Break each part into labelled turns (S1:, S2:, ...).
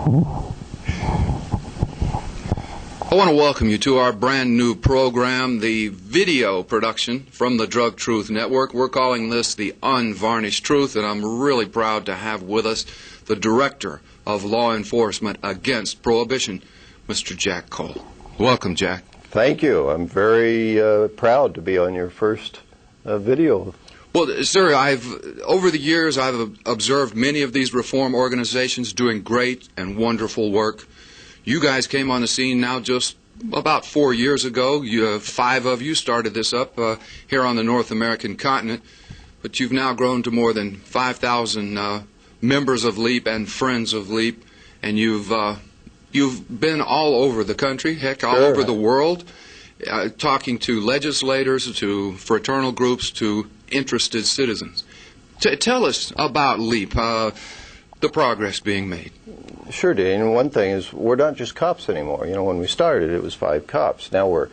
S1: I want to welcome you to our brand new program, the video production from the Drug Truth Network. We're calling this The Unvarnished Truth, and I'm really proud to have with us the Director of Law Enforcement Against Prohibition, Mr. Jack Cole. Welcome, Jack.
S2: Thank you. I'm very proud to be on your first video.
S1: Well, sir, over the years, I've observed many of these reform organizations doing great and wonderful work. You guys came on the scene now just about 4 years ago. 5 of you started this up here on the North American continent, but you've now grown to more than 5,000 members of LEAP and friends of LEAP, and you've been all over the country, heck, all over the world, talking to legislators, to fraternal groups, to interested citizens. Tell us about LEAP, the progress being made.
S2: Sure, Dean. And one thing is, we're not just cops anymore. You know, when we started, it was 5 cops. Now we're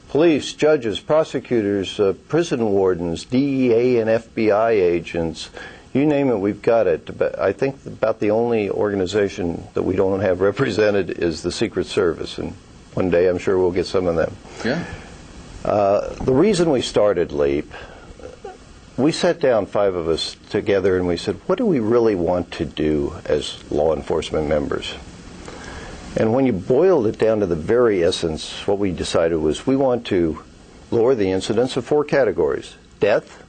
S2: police, judges, prosecutors, prison wardens, DEA and FBI agents. You name it, we've got it. But I think about the only organization that we don't have represented is the Secret Service, and one day I'm sure we'll get some of them.
S1: Yeah.
S2: The reason we started LEAP, we sat down, 5 of us together, and we said, what do we really want to do as law enforcement members? And when you boiled it down to the very essence, what we decided was we want to lower the incidence of 4 categories: death,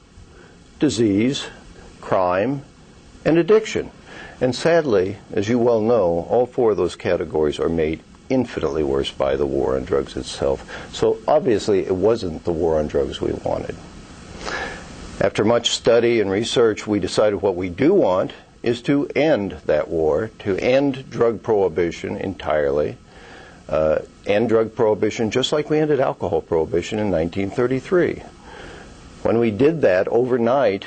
S2: disease, crime, and addiction. And sadly, as you well know, all 4 of those categories are made infinitely worse by the war on drugs itself. So obviously it wasn't the war on drugs we wanted. After much study and research, we decided what we do want is to end that war, to end drug prohibition entirely, end drug prohibition just like we ended alcohol prohibition in 1933. When we did that, overnight,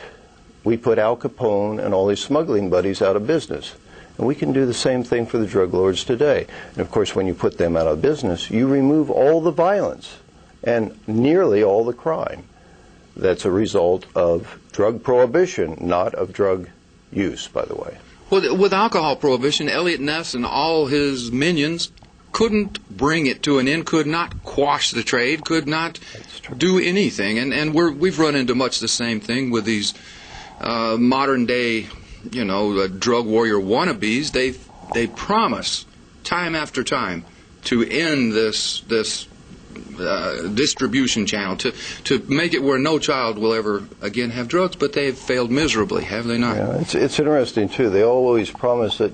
S2: we put Al Capone and all his smuggling buddies out of business. And we can do the same thing for the drug lords today. And of course, when you put them out of business, you remove all the violence and nearly all the crime. That's a result of drug prohibition, not of drug use, by the way.
S1: Well, with alcohol prohibition, Elliot Ness and all his minions couldn't bring it to an end, could not quash the trade, could not do anything. And we've run into much the same thing with these modern-day, drug warrior wannabes. They promise time after time to end this distribution channel, to make it where no child will ever again have drugs, but they have failed miserably, have they not?
S2: Yeah, it's interesting, too. They always promise that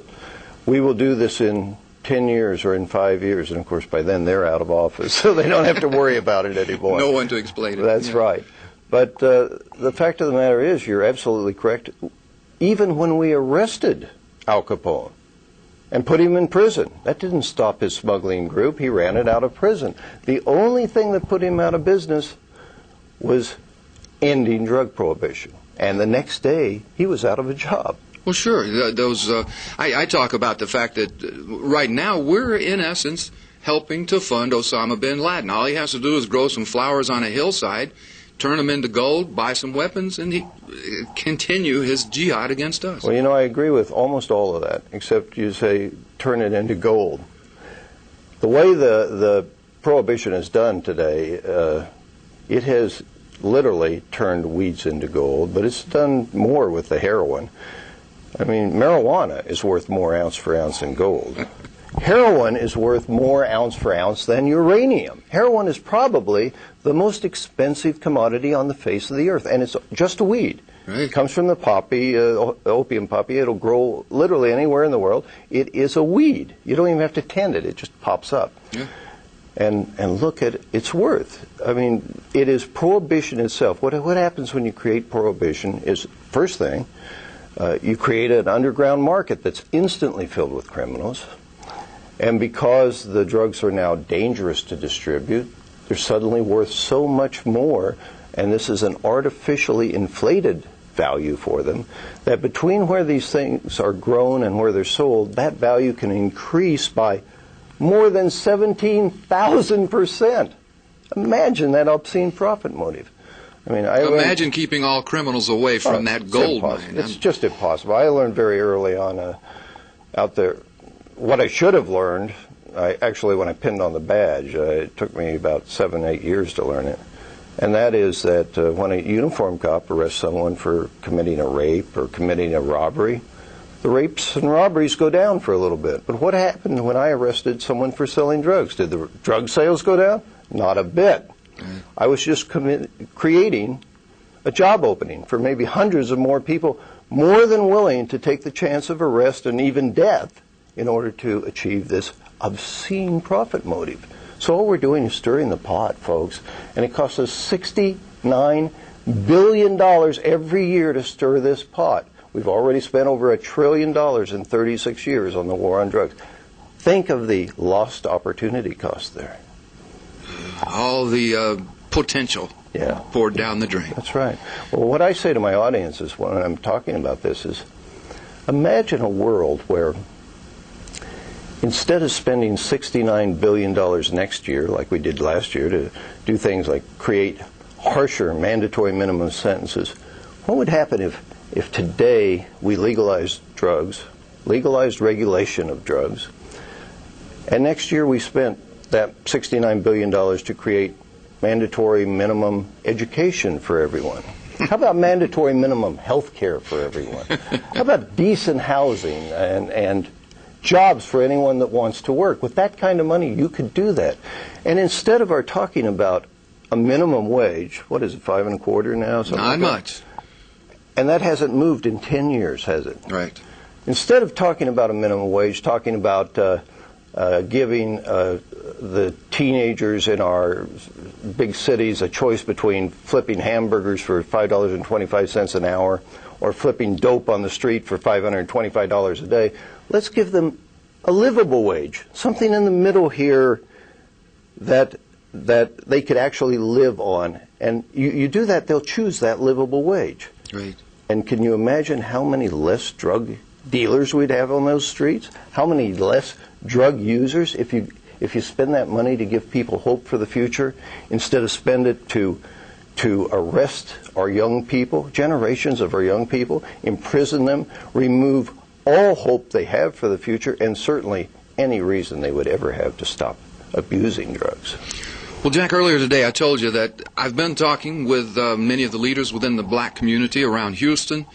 S2: we will do this in 10 years or in 5 years, and of course by then they're out of office, so they don't have to worry about it anymore.
S1: No one to explain it.
S2: That's right. But the fact of the matter is, you're absolutely correct. Even when we arrested Al Capone and put him in prison, that didn't stop his smuggling group. He ran it out of prison. The only thing that put him out of business was ending drug prohibition. And the next day, he was out of a job.
S1: Well, sure. I talk about the fact that right now we're, in essence, helping to fund Osama bin Laden. All he has to do is grow some flowers on a hillside, turn them into gold, buy some weapons, and he continue his jihad against us.
S2: Well, I agree with almost all of that, except you say turn it into gold. The way the prohibition is done today, it has literally turned weeds into gold, but it's done more with the heroin. I mean, marijuana is worth more ounce for ounce than gold. Heroin is worth more ounce for ounce than uranium. Heroin is probably the most expensive commodity on the face of the earth, and it's just a weed.
S1: Right.
S2: It comes from the poppy, opium poppy. It'll grow literally anywhere in the world. It is a weed. You don't even have to tend it. It just pops up.
S1: Yeah.
S2: And look at its worth. I mean, it is prohibition itself. What happens when you create prohibition is, first thing, you create an underground market that's instantly filled with criminals. And because the drugs are now dangerous to distribute, they're suddenly worth so much more, and this is an artificially inflated value for them, that between where these things are grown and where they're sold, that value can increase by more than 17,000%. Imagine that obscene profit motive. I mean,
S1: imagine keeping all criminals away from that gold mine.
S2: It's just impossible. I learned very early on out there what I should have learned, actually when I pinned on the badge, it took me about 7, 8 years to learn it. And that is that when a uniformed cop arrests someone for committing a rape or committing a robbery, the rapes and robberies go down for a little bit. But what happened when I arrested someone for selling drugs? Did the drug sales go down? Not a bit. I was just creating a job opening for maybe hundreds of more people, more than willing to take the chance of arrest and even death in order to achieve this obscene profit motive. So all we're doing is stirring the pot, folks, and it costs us $69 billion every year to stir this pot. We've already spent over $1 trillion in 36 years on the war on drugs. Think of the lost opportunity cost there.
S1: All the potential poured down the drain.
S2: That's right. Well, what I say to my audiences when I'm talking about this is, imagine a world where instead of spending $69 billion next year, like we did last year, to do things like create harsher mandatory minimum sentences, what would happen if today we legalized drugs, legalized regulation of drugs, and next year we spent that $69 billion to create mandatory minimum education for everyone? How about mandatory minimum health care for everyone? How about decent housing and jobs for anyone that wants to work? With that kind of money, you could do that. And instead of our talking about a minimum wage, what is it, 5.25 now?
S1: Not much.
S2: And that hasn't moved in 10 years, has it?
S1: Right.
S2: Instead of talking about a minimum wage, talking about giving the teenagers in our big cities a choice between flipping hamburgers for $5.25 an hour or flipping dope on the street for $525 a day, let's give them a livable wage, something in the middle here that they could actually live on. And you do that, they'll choose that livable wage.
S1: Right.
S2: And can you imagine how many less drug dealers we'd have on those streets? How many less drug users if you spend that money to give people hope for the future instead of spend it to arrest our young people, generations of our young people, imprison them, remove all hope they have for the future, and certainly any reason they would ever have to stop abusing drugs.
S1: Well, Jack, earlier today I told you that I've been talking with many of the leaders within the black community around Houston,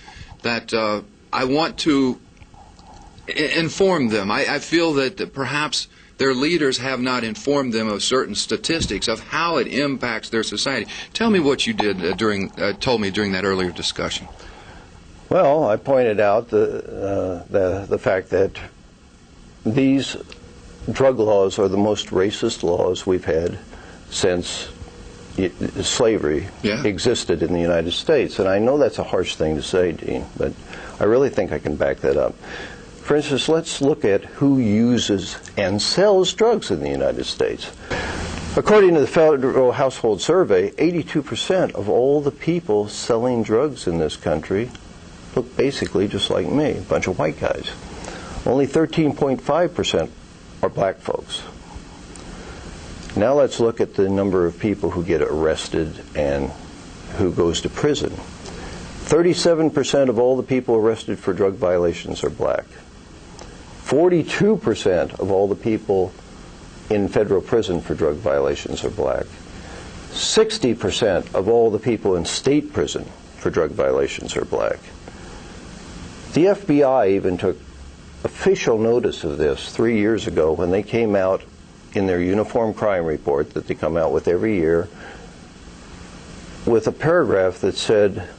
S1: that I want to inform them. I feel that perhaps their leaders have not informed them of certain statistics of how it impacts their society. Tell me what you did told me during that earlier discussion.
S2: Well, I pointed out the fact that these drug laws are the most racist laws we've had since slavery existed in the United States. And I know that's a harsh thing to say, Dean, but I really think I can back that up. For instance, let's look at who uses and sells drugs in the United States. According to the Federal Household Survey, 82% of all the people selling drugs in this country look basically just like me, a bunch of white guys. Only 13.5% are black folks. Now let's look at the number of people who get arrested and who goes to prison. 37% of all the people arrested for drug violations are black. 42% of all the people in federal prison for drug violations are black. 60% of all the people in state prison for drug violations are black. The FBI even took official notice of this 3 years ago when they came out in their uniform crime report that they come out with every year with a paragraph that said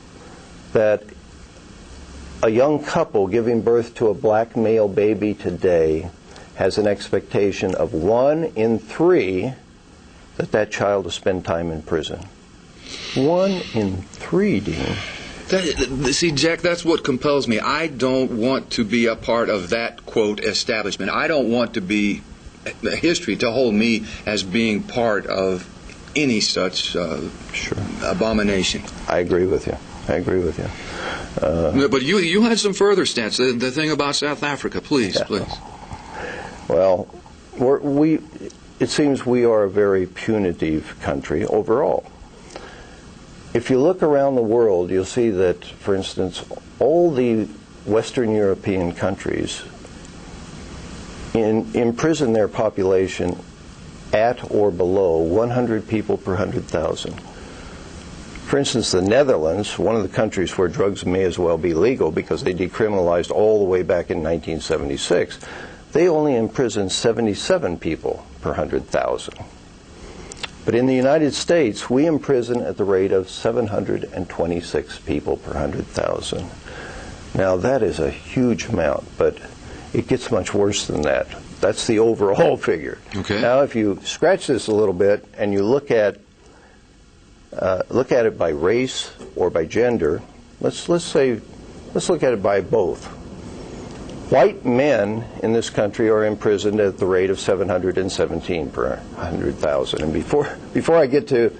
S2: that a young couple giving birth to a black male baby today has an expectation of 1 in 3 that child will spend time in prison. 1 in 3, Dean.
S1: See, Jack, that's what compels me. I don't want to be a part of that, quote, establishment. I don't want to be history to hold me as being part of any such abomination.
S2: I agree with you.
S1: But you had some further stats. The thing about South Africa, please.
S2: Well, it seems we are a very punitive country overall. If you look around the world, you'll see that, for instance, all the Western European countries imprison their population at or below 100 people per 100,000. For instance, the Netherlands, one of the countries where drugs may as well be legal because they decriminalized all the way back in 1976, they only imprison 77 people per 100,000. But in the United States, we imprison at the rate of 726 people per 100,000. Now, that is a huge amount, but it gets much worse than that. That's the overall figure.
S1: Okay.
S2: Now, if you scratch this a little bit and you look at it by race or by gender, let's look at it by both. White men in this country are imprisoned at the rate of 717 per 100,000. And before I get to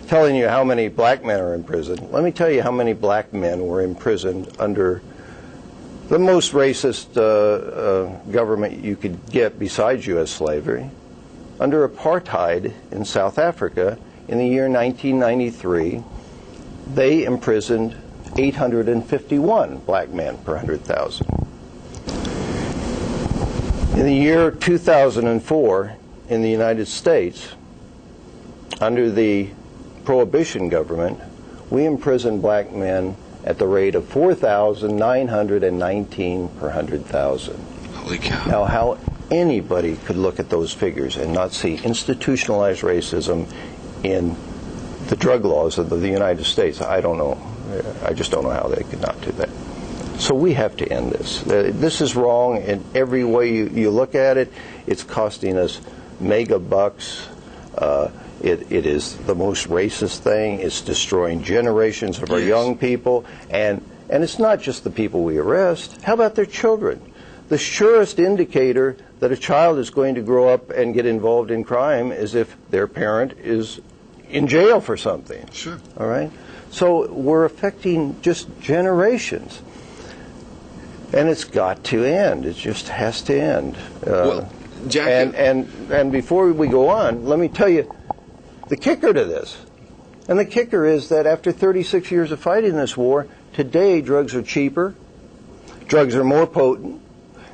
S2: telling you how many black men are in prison, let me tell you how many black men were imprisoned under the most racist government you could get besides U.S. slavery. Under apartheid in South Africa in the year 1993, they imprisoned 851 black men per 100,000. In the year 2004, in the United States, under the Prohibition government, we imprisoned black men at the rate of 4,919 per 100,000.
S1: Holy cow.
S2: Now, how anybody could look at those figures and not see institutionalized racism in the drug laws of the United States, I don't know. I just don't know how they could not do that. So we have to end this. This is wrong in every way you look at it. It's costing us mega bucks. It is the most racist thing. It's destroying generations of our young people. And it's not just the people we arrest. How about their children? The surest indicator that a child is going to grow up and get involved in crime is if their parent is in jail for something.
S1: Sure.
S2: All right? So we're affecting just generations. And it's got to end. It just has to end.
S1: Well, Jack,
S2: and before we go on, let me tell you the kicker to this. And the kicker is that after 36 years of fighting this war, today drugs are cheaper, drugs are more potent,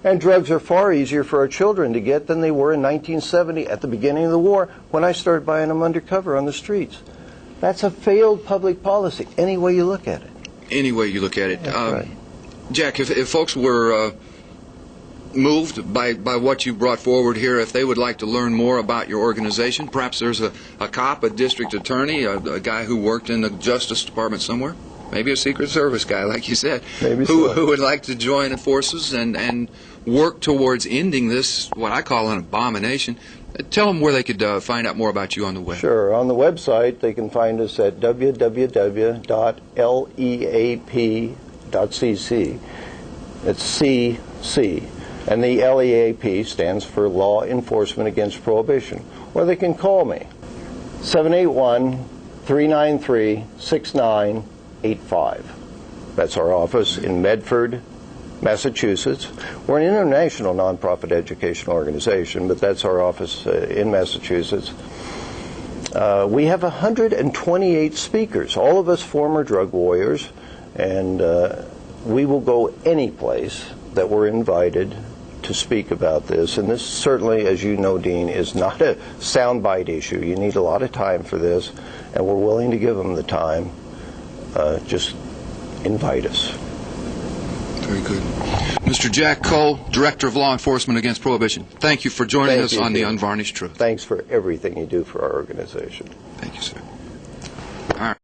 S2: and drugs are far easier for our children to get than they were in 1970 at the beginning of the war when I started buying them undercover on the streets. That's a failed public policy, any way you look at it.
S1: Any way you look at it.
S2: That's right.
S1: Jack, if folks were moved by what you brought forward here, if they would like to learn more about your organization, perhaps there's a cop, a district attorney, a guy who worked in the Justice Department somewhere, maybe a Secret Service guy, like you said, who would like to join forces and work towards ending this, what I call an abomination. Tell them where they could find out more about you on the web.
S2: Sure. On the website, they can find us at www.leap.cc. It's CC. And the LEAP stands for Law Enforcement Against Prohibition. Or they can call me, 781-393-6985. That's our office in Medford, Massachusetts. We're an international nonprofit education organization, but that's our office in Massachusetts. We have 128 speakers, all of us former drug warriors, and we will go any place that we're invited to speak about this. And this certainly, as you know, Dean, is not a soundbite issue. You need a lot of time for this, and we're willing to give them the time. Just invite us.
S1: Very good. Mr. Jack Cole, Director of Law Enforcement Against Prohibition, thank you for joining us on The Unvarnished Truth.
S2: Thanks for everything you do for our organization.
S1: Thank you, sir. All right.